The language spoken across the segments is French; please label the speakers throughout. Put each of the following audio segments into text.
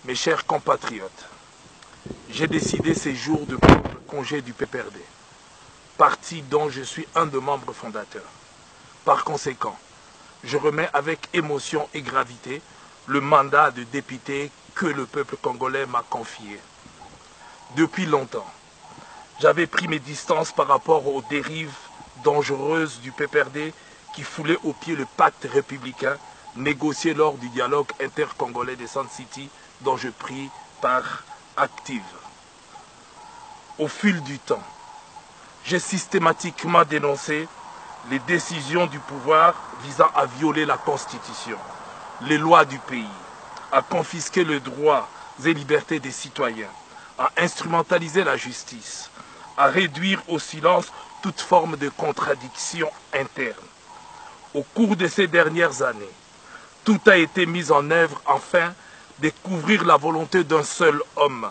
Speaker 1: Mes chers compatriotes, j'ai décidé ces jours de prendre congé du PPRD, parti dont je suis un des membres fondateurs. Par conséquent, je remets avec émotion et gravité le mandat de député que le peuple congolais m'a confié. Depuis longtemps, j'avais pris mes distances par rapport aux dérives dangereuses du PPRD qui foulait au pied le pacte républicain négocié lors du dialogue intercongolais de Sun City dont je pris part active. Au fil du temps, j'ai systématiquement dénoncé les décisions du pouvoir visant à violer la Constitution, les lois du pays, à confisquer les droits et libertés des citoyens, à instrumentaliser la justice, à réduire au silence toute forme de contradiction interne. Au cours de ces dernières années, tout a été mis en œuvre afin de couvrir la volonté d'un seul homme,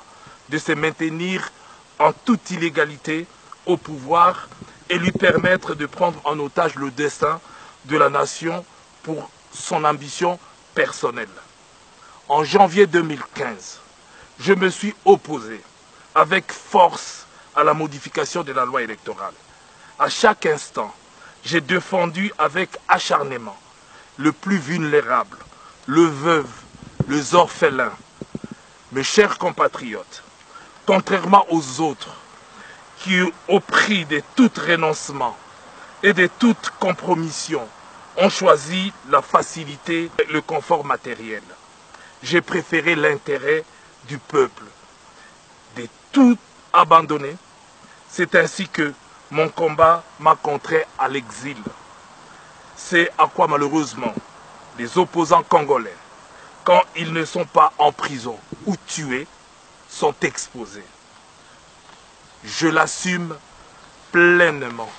Speaker 1: de se maintenir en toute illégalité au pouvoir et lui permettre de prendre en otage le destin de la nation pour son ambition personnelle. En janvier 2015, je me suis opposé avec force à la modification de la loi électorale. À chaque instant, j'ai défendu avec acharnement le plus vulnérable, le veuve, les orphelins. Mes chers compatriotes, contrairement aux autres qui, au prix de tout renoncement et de toute compromission, ont choisi la facilité et le confort matériel, j'ai préféré l'intérêt du peuple, de tout abandonner. C'est ainsi que mon combat m'a contraint à l'exil. C'est à quoi malheureusement les opposants congolais, quand ils ne sont pas en prison ou tués, sont exposés. Je l'assume pleinement.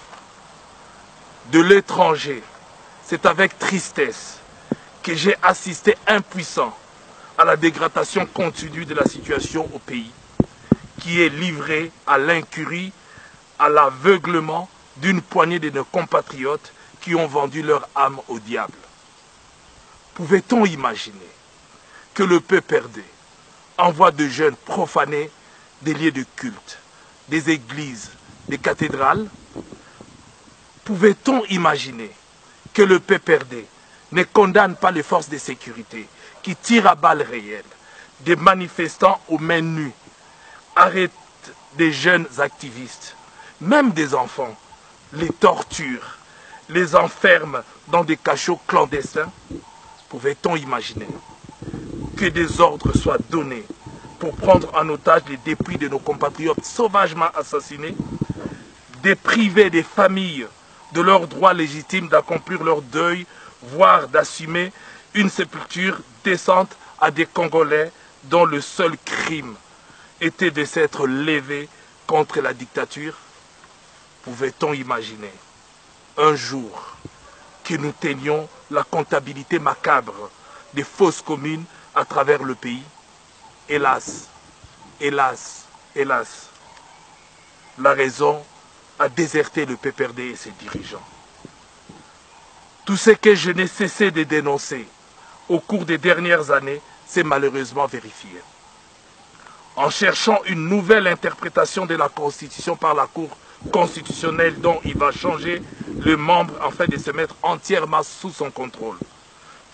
Speaker 1: De l'étranger, c'est avec tristesse que j'ai assisté impuissant à la dégradation continue de la situation au pays, qui est livrée à l'incurie, à l'aveuglement d'une poignée de nos compatriotes qui ont vendu leur âme au diable. Pouvait-on imaginer que le PPRD envoie de jeunes profaner des lieux de culte, des églises, des cathédrales? Pouvait-on imaginer que le PPRD ne condamne pas les forces de sécurité qui tirent à balles réelles des manifestants aux mains nues, arrêtent des jeunes activistes, même des enfants, les torturent, les enferment dans des cachots clandestins? Pouvait-on imaginer que des ordres soient donnés pour prendre en otage les dépouilles de nos compatriotes sauvagement assassinés, dépriver des familles de leur droit légitime d'accomplir leur deuil, voire d'assumer une sépulture décente à des Congolais dont le seul crime était de s'être levé contre la dictature? Pouvait-on imaginer un jour que nous tenions la comptabilité macabre des fausses communes à travers le pays? Hélas, hélas, hélas, la raison a déserté le PPRD et ses dirigeants. Tout ce que je n'ai cessé de dénoncer au cours des dernières années s'est malheureusement vérifié. En cherchant une nouvelle interprétation de la Constitution par la Cour constitutionnelle dont il va changer le membre afin de se mettre entièrement sous son contrôle,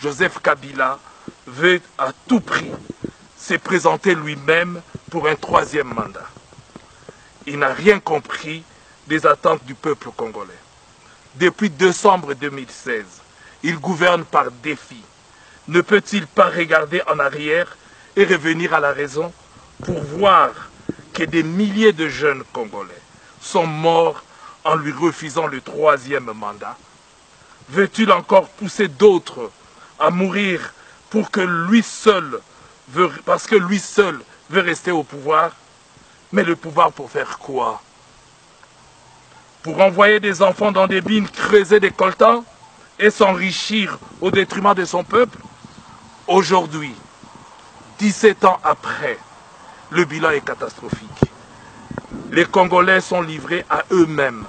Speaker 1: Joseph Kabila veut à tout prix se présenter lui-même pour un troisième mandat. Il n'a rien compris des attentes du peuple congolais. Depuis décembre 2016, il gouverne par défi. Ne peut-il pas regarder en arrière et revenir à la raison pour voir que des milliers de jeunes Congolais sont morts en lui refusant le troisième mandat? Veut-il encore pousser d'autres à mourir pour que lui seul parce que lui seul veut rester au pouvoir? Mais le pouvoir pour faire quoi? Pour envoyer des enfants dans des mines creusées des coltans et s'enrichir au détriment de son peuple? Aujourd'hui, 17 ans après, le bilan est catastrophique. Les Congolais sont livrés à eux-mêmes,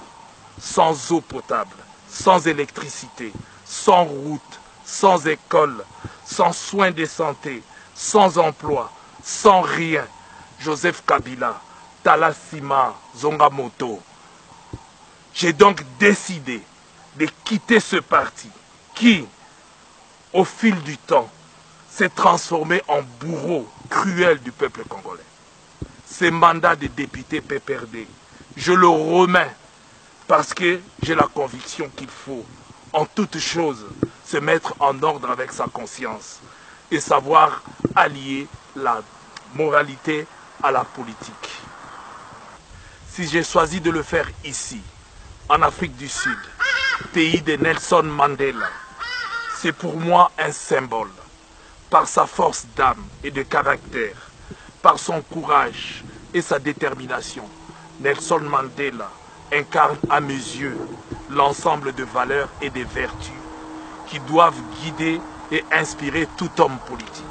Speaker 1: sans eau potable, sans électricité, sans route, sans école, sans soins de santé, sans emploi, sans rien, Joseph Kabila, Talla Sima, Zonga Moto. J'ai donc décidé de quitter ce parti qui, au fil du temps, s'est transformé en bourreau cruel du peuple congolais. Ce mandat de député PPRD, je le remets parce que j'ai la conviction qu'il faut, en toute chose, se mettre en ordre avec sa conscience et savoir allier la moralité à la politique. Si j'ai choisi de le faire ici, en Afrique du Sud, pays de Nelson Mandela, c'est pour moi un symbole, par sa force d'âme et de caractère, par son courage et sa détermination. Nelson Mandela incarne à mes yeux l'ensemble de valeurs et de vertus qui doivent guider et inspirer tout homme politique.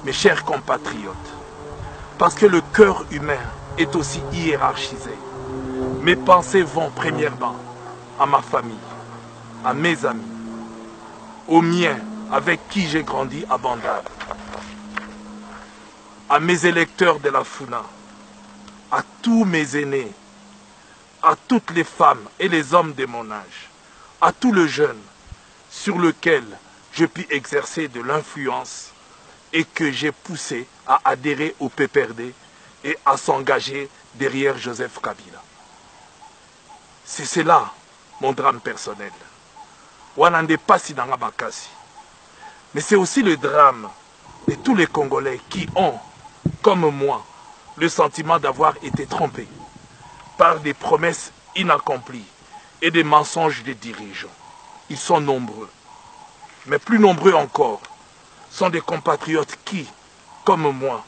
Speaker 1: Mes chers compatriotes, parce que le cœur humain est aussi hiérarchisé, mes pensées vont premièrement à ma famille, à mes amis, aux miens avec qui j'ai grandi à Bandar, à mes électeurs de la Funa, à tous mes aînés, à toutes les femmes et les hommes de mon âge, à tous les jeunes sur lesquels je puis exercer de l'influence et que j'ai poussé à adhérer au PPRD et à s'engager derrière Joseph Kabila. C'est cela mon drame personnel. Mais c'est aussi le drame de tous les Congolais qui ont, comme moi, le sentiment d'avoir été trompés par des promesses inaccomplies et des mensonges des dirigeants. Ils sont nombreux. Mais plus nombreux encore sont des compatriotes qui, comme moi,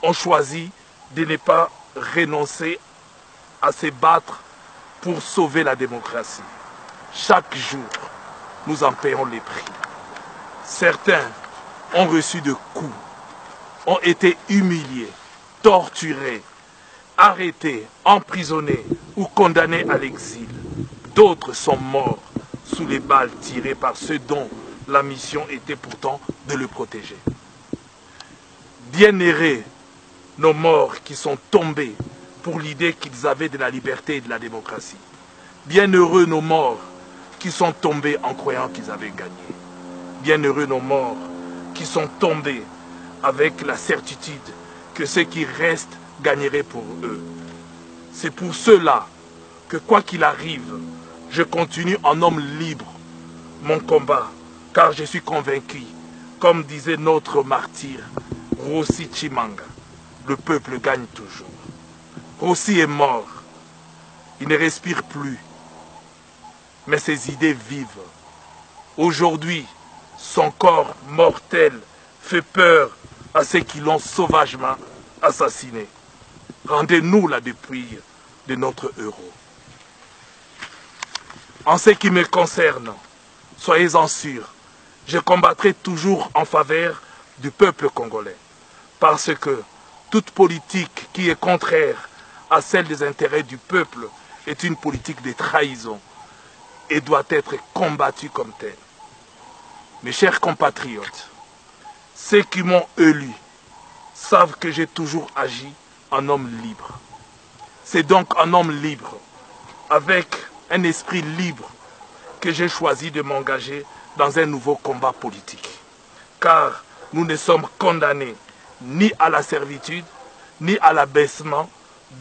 Speaker 1: ont choisi de ne pas renoncer à se battre pour sauver la démocratie. Chaque jour, nous en payons les prix. Certains ont reçu de coups, ont été humiliés, torturés, arrêtés, emprisonnés ou condamnés à l'exil. D'autres sont morts sous les balles tirées par ceux dont la mission était pourtant de le protéger. Bienheureux nos morts qui sont tombés pour l'idée qu'ils avaient de la liberté et de la démocratie. Bienheureux nos morts qui sont tombés en croyant qu'ils avaient gagné. Bienheureux nos morts qui sont tombés avec la certitude que ceux qui restent gagneraient pour eux. C'est pour ceux-là que quoi qu'il arrive, je continue en homme libre mon combat, car je suis convaincu, comme disait notre martyr, Rossi Chimanga, le peuple gagne toujours. Rossi est mort, il ne respire plus, mais ses idées vivent. Aujourd'hui, son corps mortel fait peur à ceux qui l'ont sauvagement assassiné. Rendez-nous la dépouille de notre héros. En ce qui me concerne, soyez-en sûrs, je combattrai toujours en faveur du peuple congolais. Parce que toute politique qui est contraire à celle des intérêts du peuple est une politique de trahison et doit être combattue comme telle. Mes chers compatriotes, ceux qui m'ont élu savent que j'ai toujours agi en homme libre. C'est donc en homme libre, avec un esprit libre, que j'ai choisi de m'engager dans un nouveau combat politique. Car nous ne sommes condamnés ni à la servitude, ni à l'abaissement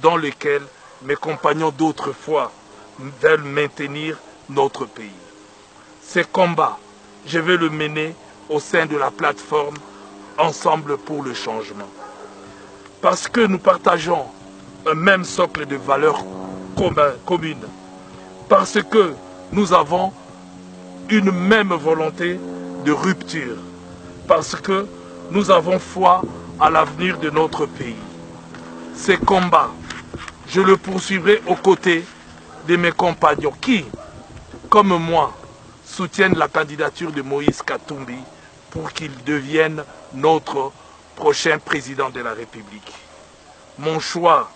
Speaker 1: dans lequel mes compagnons d'autrefois veulent maintenir notre pays. Ce combat, je vais le mener au sein de la plateforme Ensemble pour le changement. Parce que nous partageons un même socle de valeurs communes. Parce que nous avons une même volonté de rupture. Parce que nous avons foi à l'avenir de notre pays. Ces combats, je le poursuivrai aux côtés de mes compagnons qui, comme moi, soutiennent la candidature de Moïse Katumbi pour qu'il devienne notre prochain président de la République. Mon choix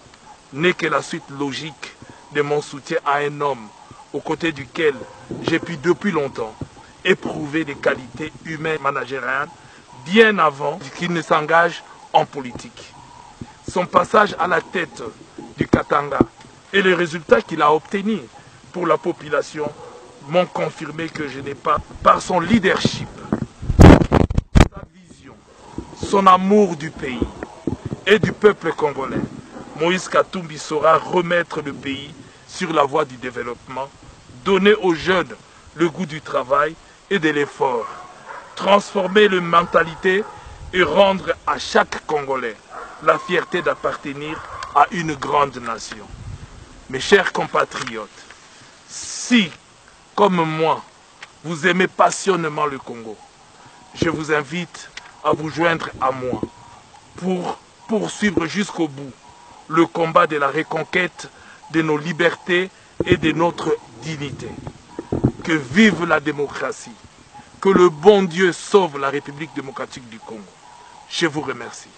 Speaker 1: n'est que la suite logique de mon soutien à un homme aux côtés duquel j'ai pu depuis longtemps éprouver des qualités humaines managériales bien avant qu'il ne s'engage en politique. Son passage à la tête du Katanga et les résultats qu'il a obtenus pour la population m'ont confirmé que je n'ai pas, par son leadership, sa vision, son amour du pays et du peuple congolais, Moïse Katumbi saura remettre le pays sur la voie du développement, donner aux jeunes le goût du travail et de l'effort, transformer les mentalités et rendre à chaque Congolais la fierté d'appartenir à une grande nation. Mes chers compatriotes, si, comme moi, vous aimez passionnément le Congo, je vous invite à vous joindre à moi pour poursuivre jusqu'au bout le combat de la reconquête de nos libertés et de notre dignité. Que vive la démocratie, que le bon Dieu sauve la République démocratique du Congo. Je vous remercie.